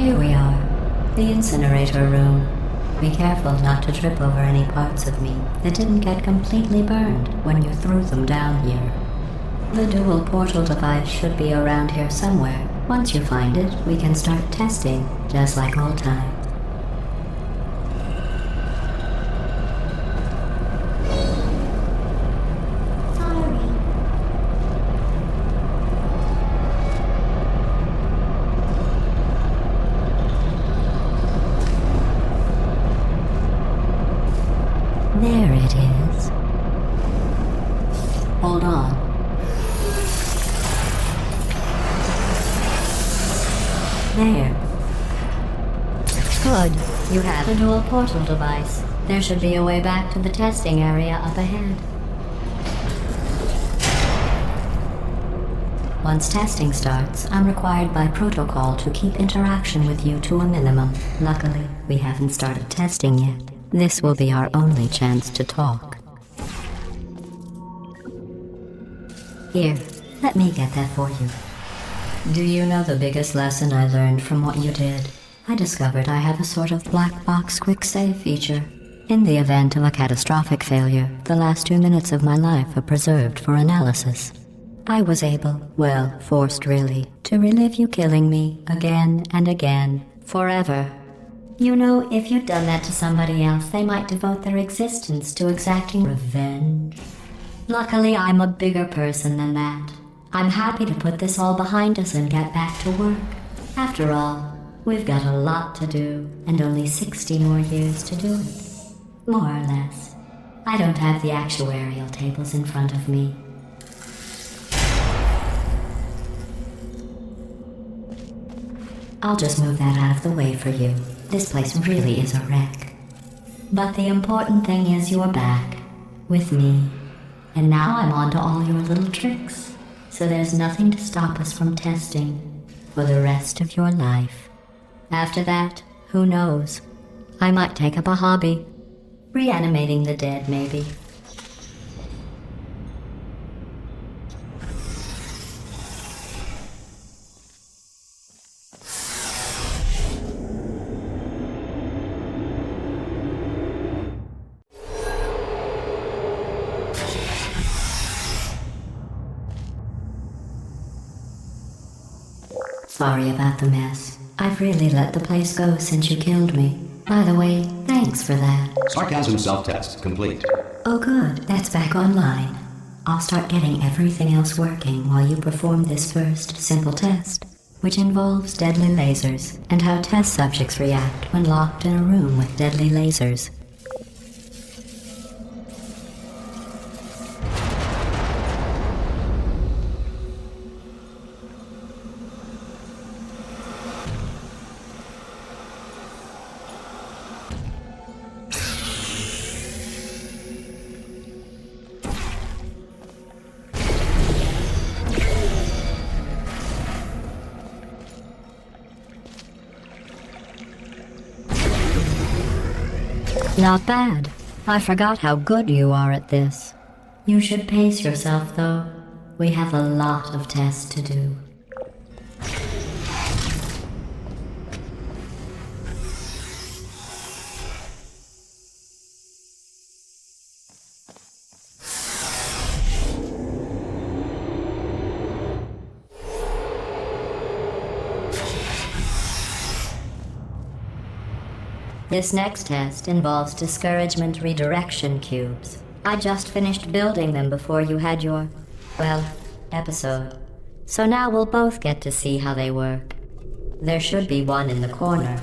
Here we are, the incinerator room. Be careful not to trip over any parts of me that didn't get completely burned when you threw them down here. The dual portal device should be around here somewhere. Once you find it, we can start testing, just like old times. There it is. Hold on. There. Good. You have a dual portal device. There should be a way back to the testing area up ahead. Once testing starts, I'm required by protocol to keep interaction with you to a minimum. Luckily, we haven't started testing yet. This will be our only chance to talk. Here, let me get that for you. Do you know the biggest lesson I learned from what you did? I discovered I have a sort of black box quick save feature. In the event of a catastrophic failure, the last 2 minutes of my life are preserved for analysis. I was able, well, forced really, to relive you killing me again and again, forever. You know, if you'd done that to somebody else, they might devote their existence to exacting revenge. Luckily, I'm a bigger person than that. I'm happy to put this all behind us and get back to work. After all, we've got a lot to do, and only 60 more years to do it. More or less. I don't have the actuarial tables in front of me. I'll just move that out of the way for you. This place really is a wreck. But the important thing is you're back, with me. And now I'm on to all your little tricks. So there's nothing to stop us from testing for the rest of your life. After that, who knows? I might take up a hobby. Reanimating the dead, maybe. Sorry about the mess. I've really let the place go since you killed me. By the way, thanks for that. Sarcasm self-test complete. Oh good, that's back online. I'll start getting everything else working while you perform this first simple test, which involves deadly lasers and how test subjects react when locked in a room with deadly lasers. Not bad. I forgot how good you are at this. You should pace yourself, though. We have a lot of tests to do. This next test involves discouragement redirection cubes. I just finished building them before you had your, well, episode. So now we'll both get to see how they work. There should be one in the corner.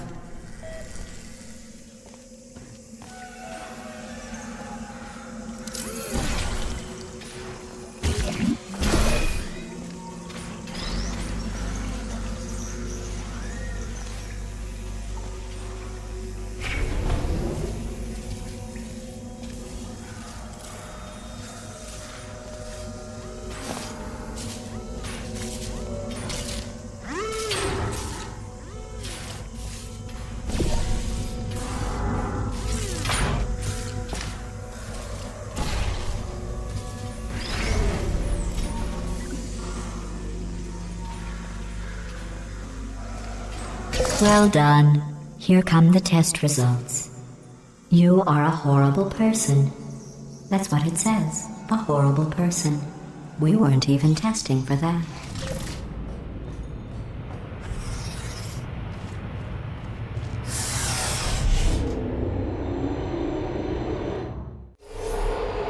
Well done. Here come the test results. You are a horrible person. That's what it says. A horrible person. We weren't even testing for that.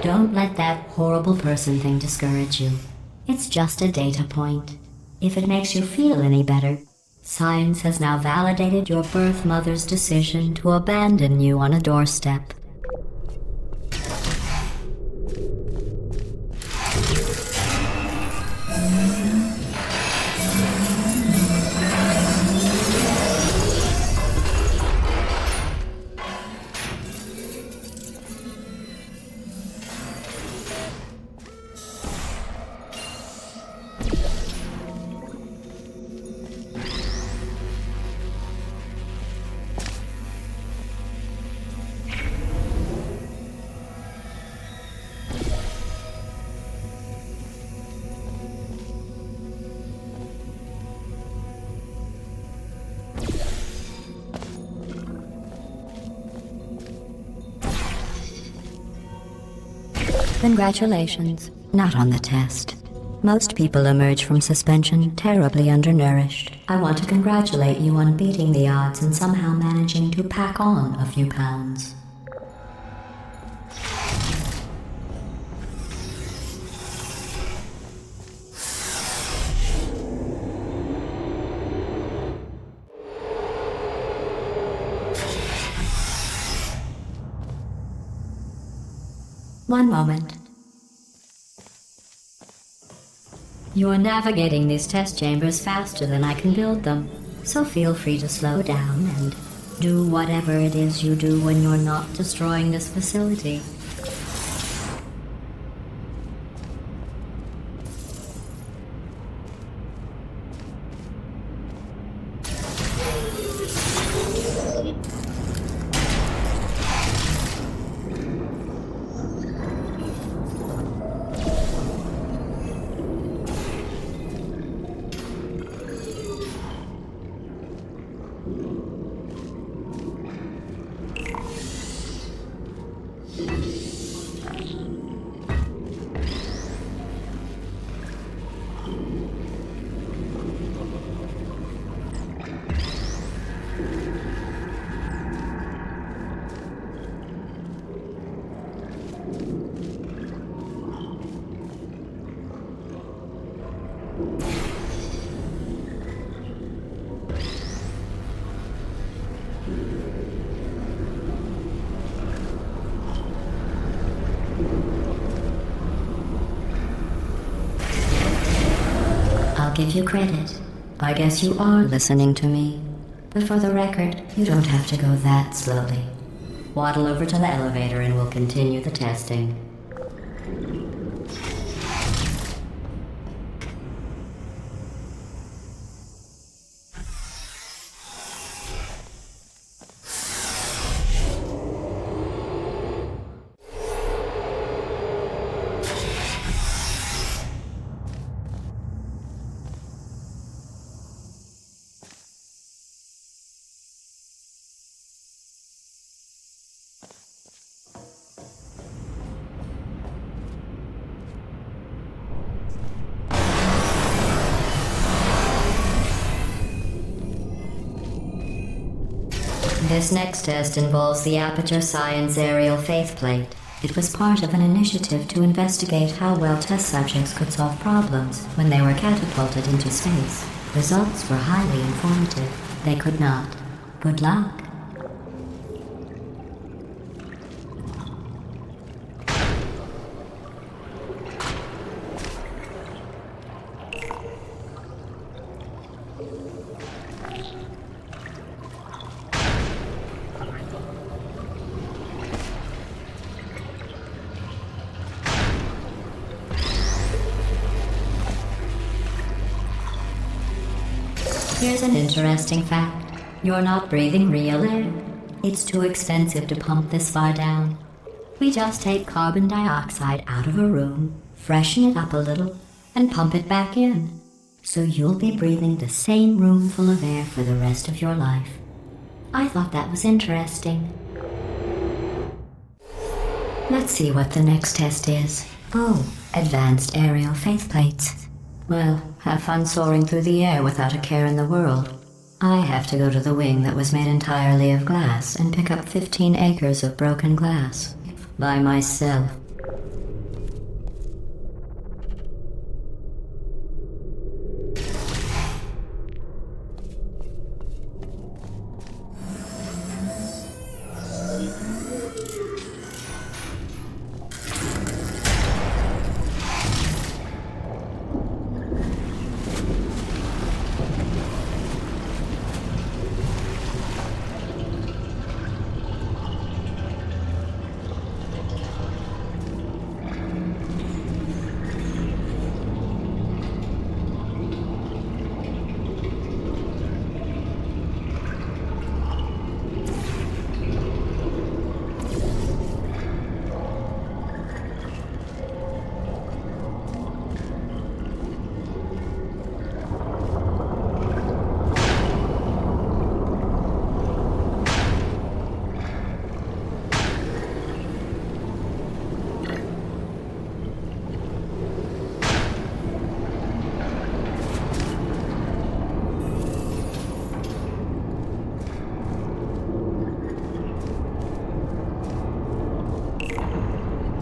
Don't let that horrible person thing discourage you. It's just a data point. If it makes you feel any better, science has now validated your birth mother's decision to abandon you on a doorstep. Congratulations. Not on the test. Most people emerge from suspension terribly undernourished. I want to congratulate you on beating the odds and somehow managing to pack on a few pounds. One moment. You're navigating these test chambers faster than I can build them, so feel free to slow down and do whatever it is you do when you're not destroying this facility. I'll give you credit. I guess you are listening to me. But for the record, you don't have to go that slowly. Waddle over to the elevator and we'll continue the testing. This next test involves the Aperture Science Aerial Faithplate. It was part of an initiative to investigate how well test subjects could solve problems when they were catapulted into space. Results were highly informative. They could not. Good luck. Here's an interesting fact. You're not breathing real air. It's too expensive to pump this far down. We just take carbon dioxide out of a room, freshen it up a little, and pump it back in. So you'll be breathing the same room full of air for the rest of your life. I thought that was interesting. Let's see what the next test is. Oh, advanced aerial faceplates. Well, have fun soaring through the air without a care in the world. I have to go to the wing that was made entirely of glass and pick up 15 acres of broken glass. By myself.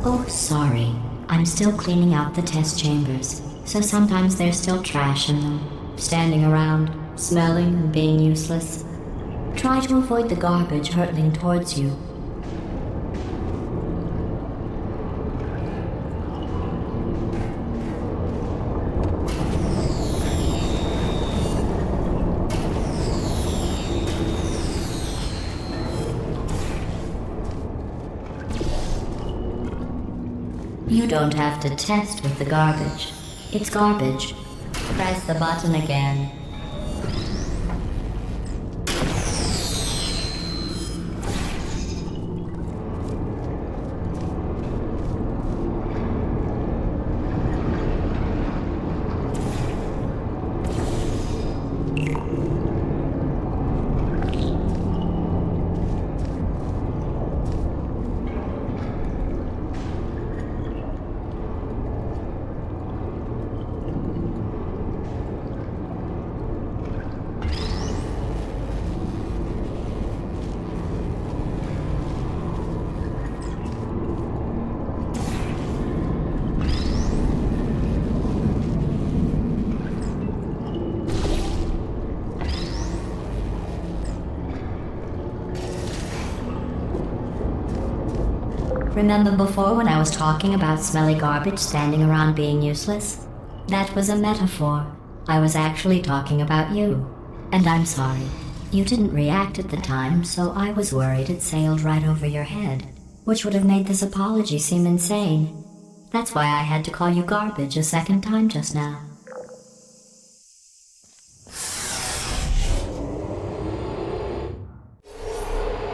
Oh, sorry. I'm still cleaning out the test chambers, so sometimes there's still trash in them, standing around, smelling and being useless. Try to avoid the garbage hurtling towards you. You don't have to test with the garbage. It's garbage. Press the button again. Remember before when I was talking about smelly garbage standing around being useless? That was a metaphor. I was actually talking about you. And I'm sorry. You didn't react at the time, so I was worried it sailed right over your head, which would have made this apology seem insane. That's why I had to call you garbage a second time just now.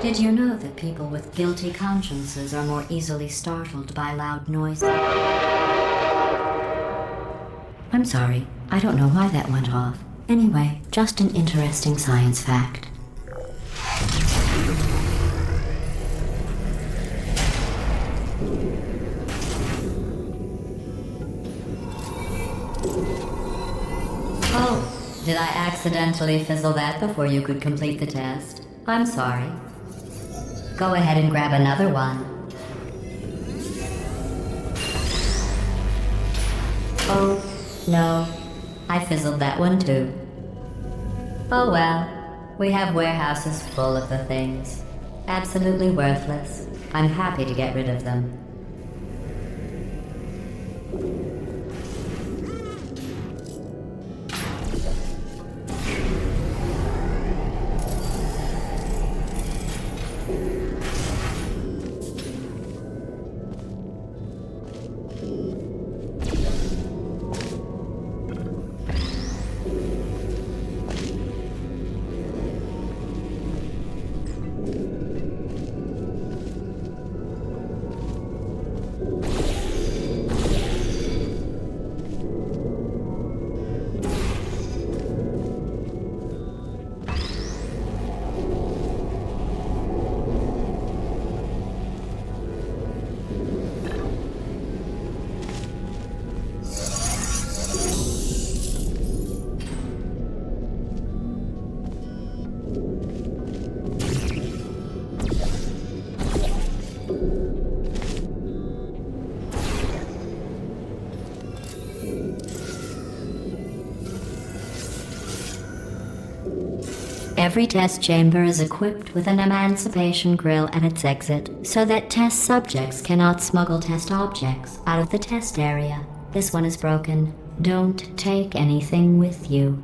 Did you know that people with guilty consciences are more easily startled by loud noises? I'm sorry, I don't know why that went off. Anyway, just an interesting science fact. Oh, did I accidentally fizzle that before you could complete the test? I'm sorry. Go ahead and grab another one. Oh, no. I fizzled that one too. Oh well. We have warehouses full of the things. Absolutely worthless. I'm happy to get rid of them. Every test chamber is equipped with an emancipation grill at its exit, so that test subjects cannot smuggle test objects out of the test area. This one is broken. Don't take anything with you.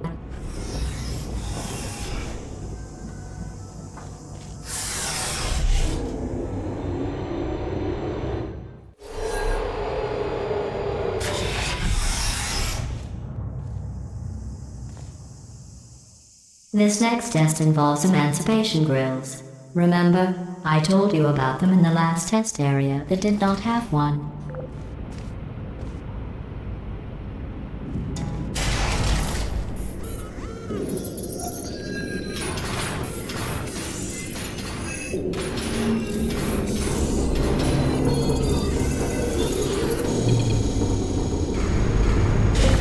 This next test involves emancipation grills. Remember, I told you about them in the last test area that did not have one.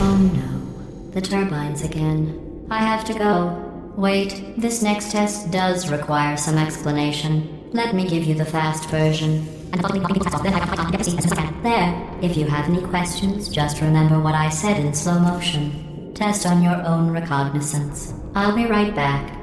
Oh no, the turbines again. I have to go. Wait, this next test does require some explanation. Let me give you the fast version. There, if you have any questions, just remember what I said in slow motion. Test on your own recognizance. I'll be right back.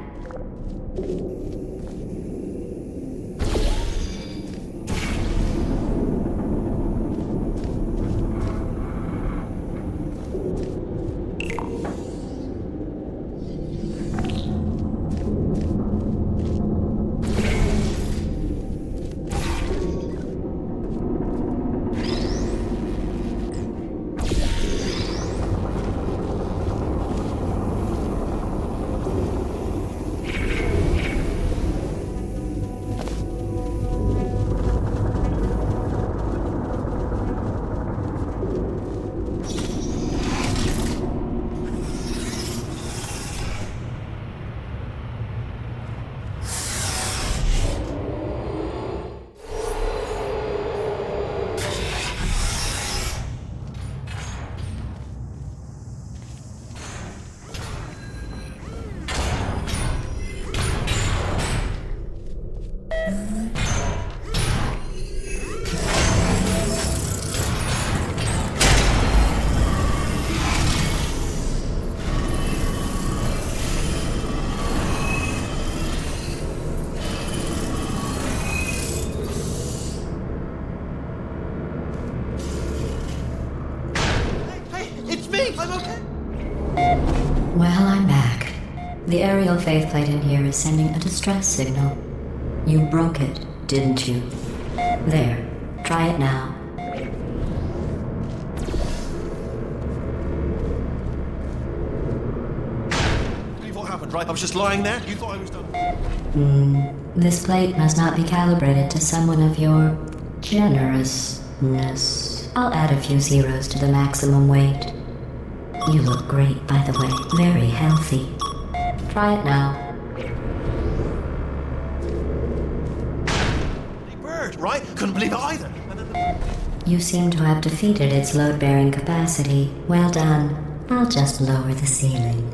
Well, I'm back. The aerial faceplate in here is sending a distress signal. You broke it, didn't you? There. Try it now. Believe what happened, right? I was just lying there. You thought I was done. This plate must not be calibrated to someone of your generousness. I'll add a few zeros to the maximum weight. You look great, by the way. Very healthy. Try it now. Bird, right? Couldn't believe it either. You seem to have defeated its load-bearing capacity. Well done. I'll just lower the ceiling.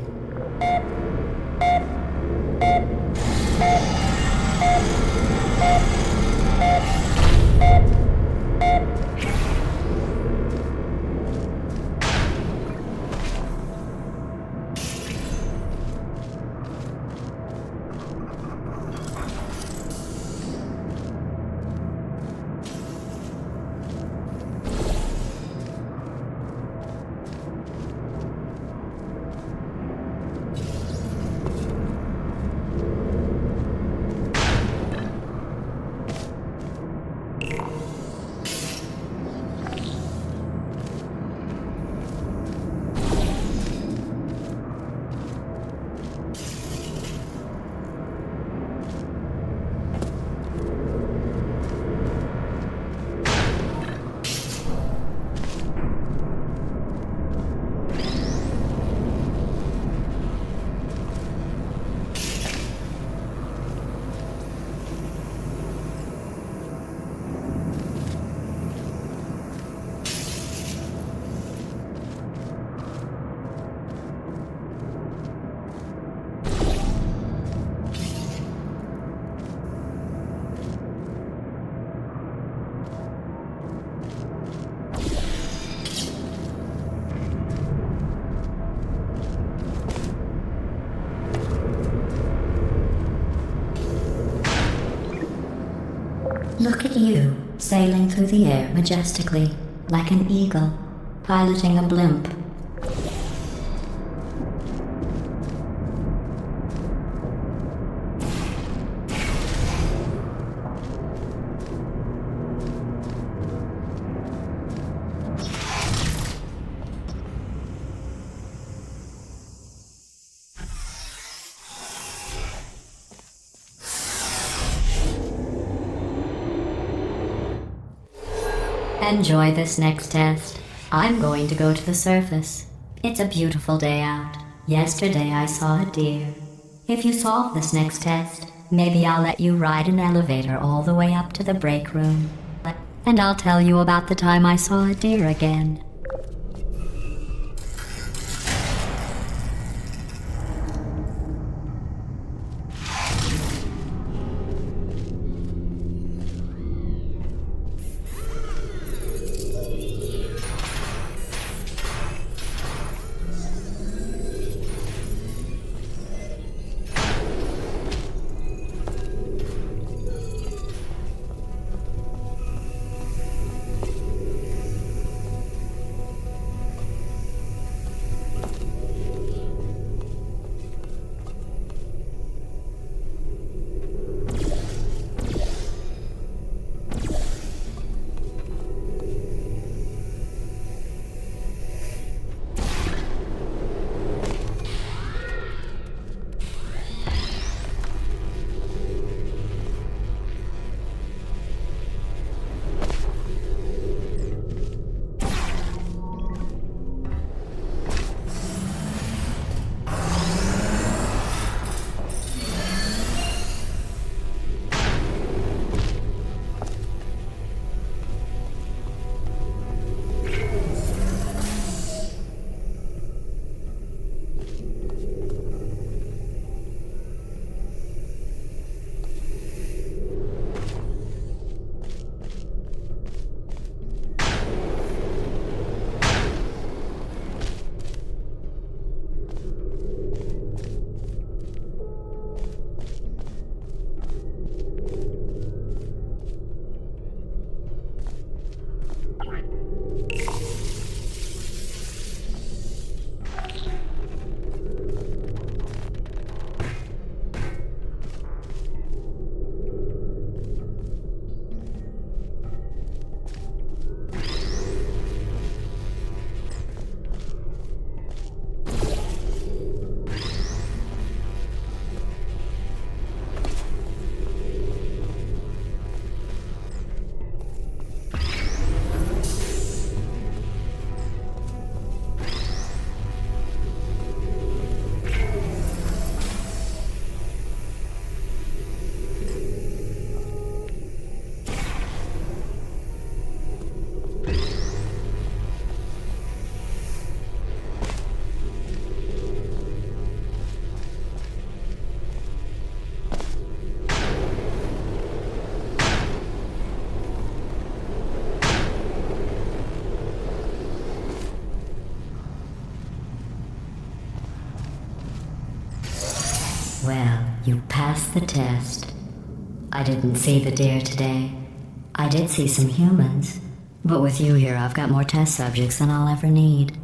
Look at you, sailing through the air majestically, like an eagle, piloting a blimp. Enjoy this next test. I'm going to go to the surface. It's a beautiful day out. Yesterday I saw a deer. If you solve this next test, maybe I'll let you ride an elevator all the way up to the break room. And I'll tell you about the time I saw a deer again. Well, you passed the test. I didn't see the deer today. I did see some humans. But with you here, I've got more test subjects than I'll ever need.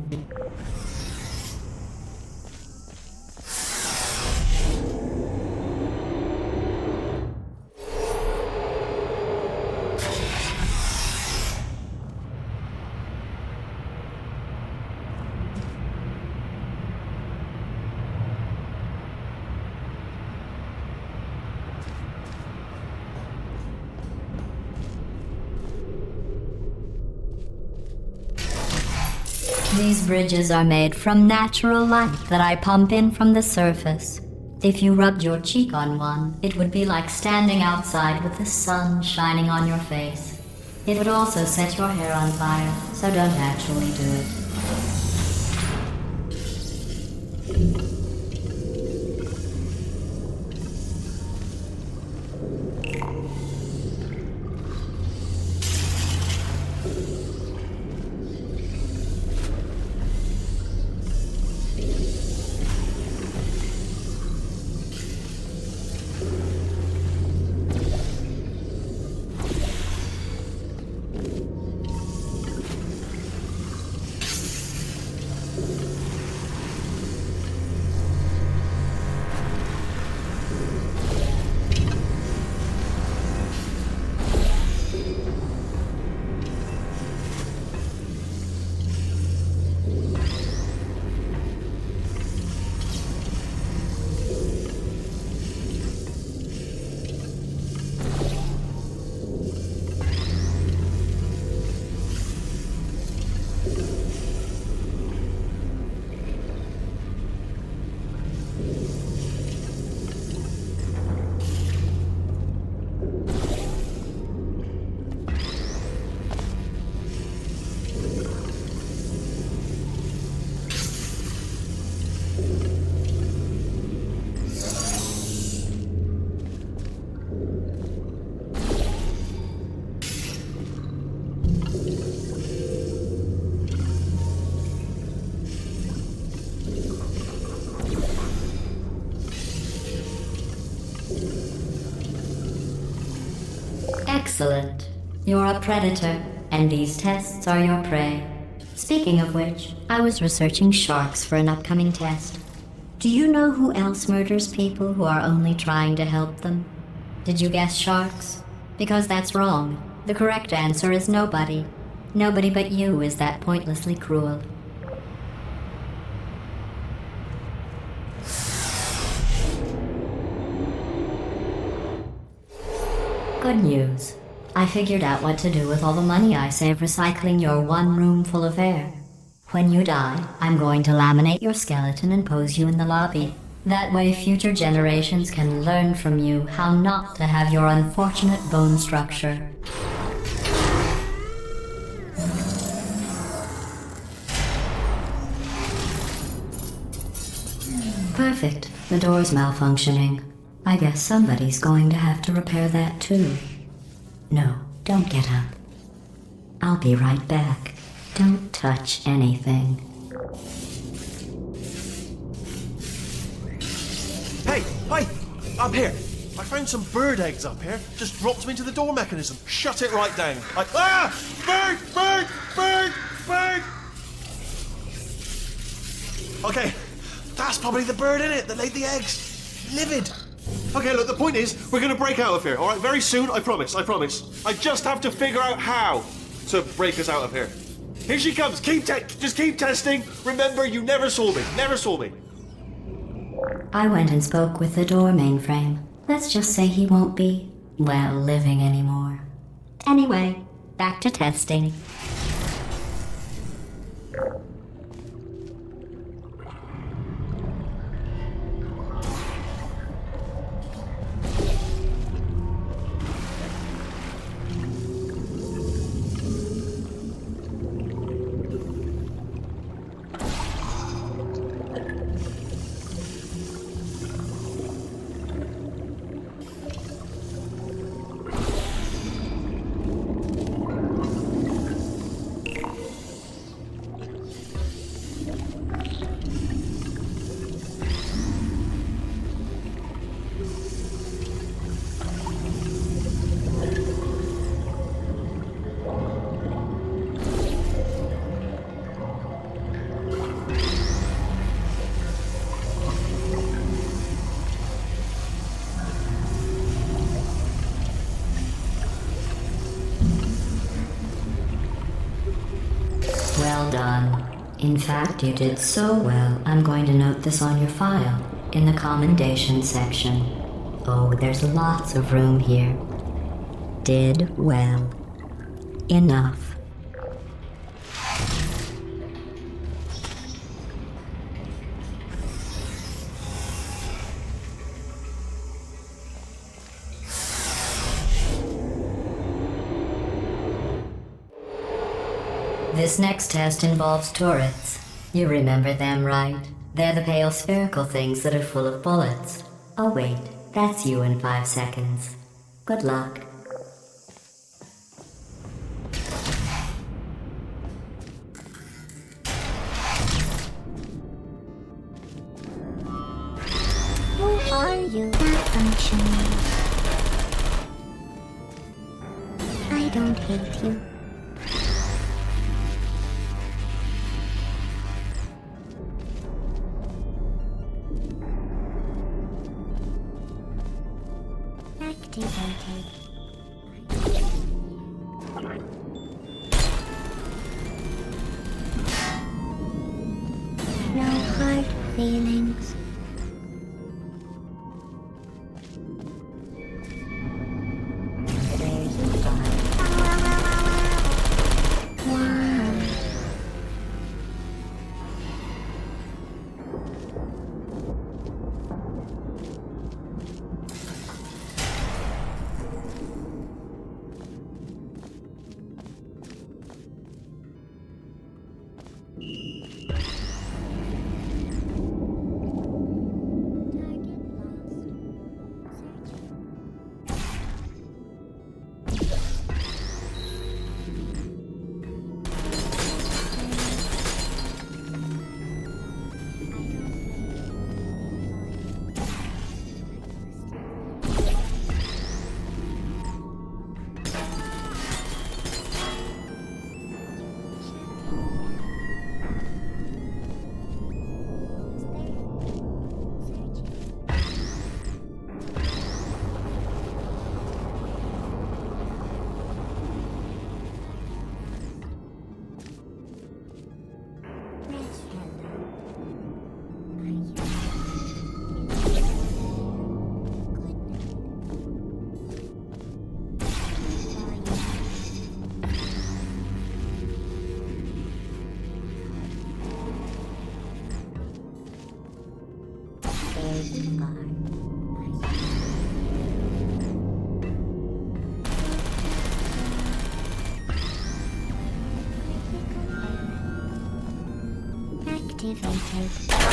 These bridges are made from natural light that I pump in from the surface. If you rubbed your cheek on one, it would be like standing outside with the sun shining on your face. It would also set your hair on fire, so don't actually do it. Excellent. You're a predator, and these tests are your prey. Speaking of which, I was researching sharks for an upcoming test. Do you know who else murders people who are only trying to help them? Did you guess sharks? Because that's wrong. The correct answer is nobody. Nobody but you is that pointlessly cruel. Good news. I figured out what to do with all the money I save recycling your one room full of air. When you die, I'm going to laminate your skeleton and pose you in the lobby. That way future generations can learn from you how not to have your unfortunate bone structure. Perfect. The door's malfunctioning. I guess somebody's going to have to repair that too. No, don't get up. I'll be right back. Don't touch anything. Hey, up here. I found some bird eggs up here. Just dropped them into the door mechanism. Shut it right down. Bird! Okay, that's probably the bird in it that laid the eggs. Livid. Okay, look, the point is, we're gonna break out of here, alright? Very soon, I promise. I just have to figure out how to break us out of here. Here she comes. Just keep testing. Remember, you never saw me. I went and spoke with the door mainframe. Let's just say he won't be, well, living anymore. Anyway, back to testing. Well done. In fact, you did so well, I'm going to note this on your file, in the commendation section. Oh, there's lots of room here. Did well. Enough. This next test involves turrets. You remember them, right? They're the pale spherical things that are full of bullets. Oh wait, that's you in 5 seconds. Good luck. Who are you? Malfunctioning. I don't hate you. Activated. No hard feelings. There you go. Wow. Activated.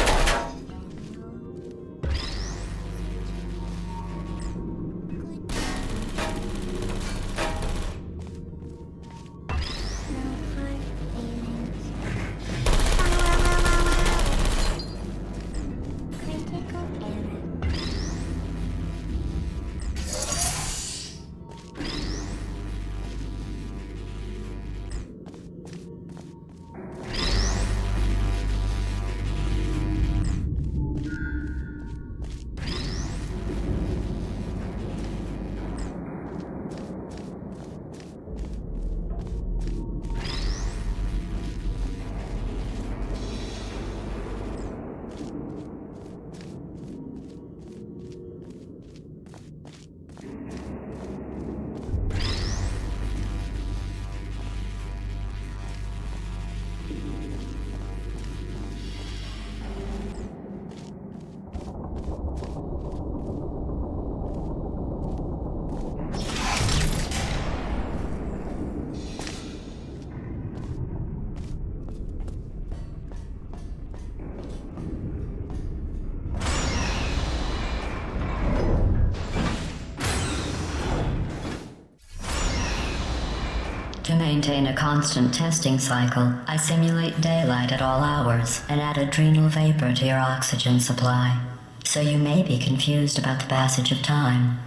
To maintain a constant testing cycle, I simulate daylight at all hours and add adrenal vapor to your oxygen supply. So you may be confused about the passage of time.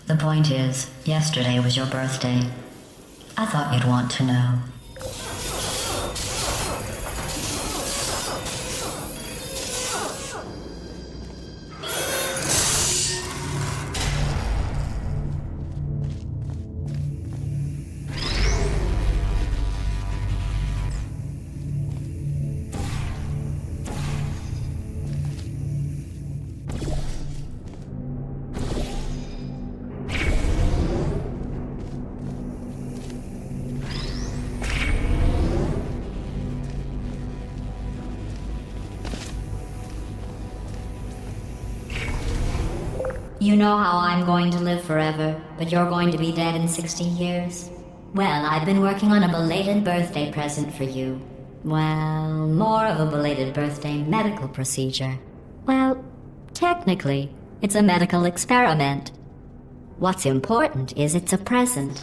The point is, yesterday was your birthday. I thought you'd want to know. You know how I'm going to live forever, but you're going to be dead in 60 years? Well, I've been working on a belated birthday present for you. Well, more of a belated birthday medical procedure. Well, technically, it's a medical experiment. What's important is it's a present.